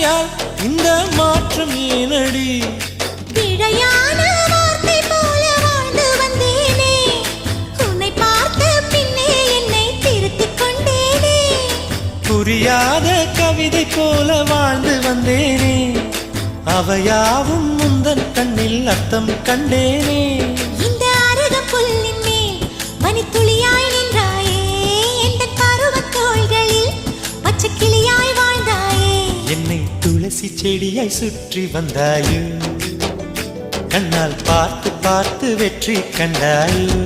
ஆசையால் இந்த மாற்றம் ஏனடி? பிழையான வார்த்தை போல வாழ்ந்து வந்தேனே, உன்னை பார்த்த பின்னே என்னை திருத்திக் கொண்டேனே. புரியாத கவிதை போல வாழ்ந்து வந்தேனே, அவையாவும் முந்தன் கண்ணில் அர்த்தம் கண்டேனே. இந்த அருக புல்லின் மேல் மணித்துளியாய் நின்றாயே, எந்த பருவத் தோள்களில் பச்சை கிளியாய் வாழ்ந்தாயே. என்னை துளசி செடியாய் சுற்றி வந்தாயோ, கண்ணால் பார்த்து பார்த்து வெற்றி கண்டாயோ.